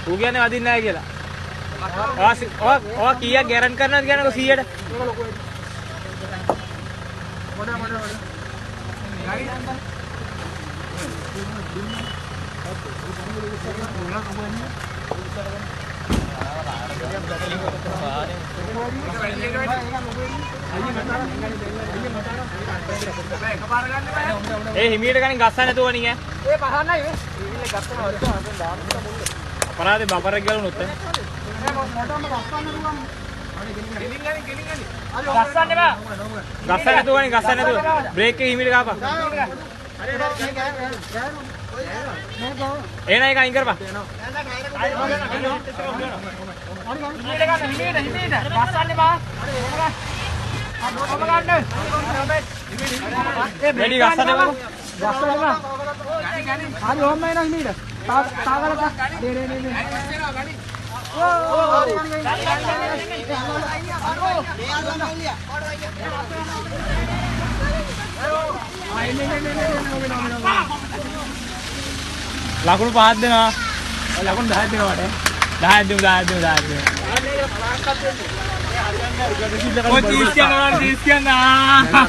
ඌ කියන්නේ වදින්නේ නැහැ කියලා. ඔයා කීයක් ගැරන්ට් කරනවද කියනකො 100ට? ඒ හිමියට ගනින් ගස්සන්න නැතුව නිය. ඒ පහන්නයි වේ. ඉවිල්ල ගස්සනවා වස්තු දාන්න මුල්ල. අපරාධේ බබරක් ගලුනොත් ඈ. මොටම ගස්සන්න රුවම්. ගෙලින් ගනි. ගස්සන්න බා. ගස්සන්න නැතුව ගනි ගස්සන්න නැතුව. බ්‍රේක් එක හිමියට ගහපන්. ඒ නයි එක අයින් කරපන්. හිමියට ගස්සන්න බා. ඔබ ගන්න. වැඩි ගස්සන්න බා. ගස්සන්න බා. හරි ඕම්ම එනවා හිමියට. තාගලක. නේ. ලකුණු 5ක් දෙනවා. ලකුණු 10ක් දෙනවා වට. 10ක් දෙමු. ඔය 30 කියනවා 30 කියනවා.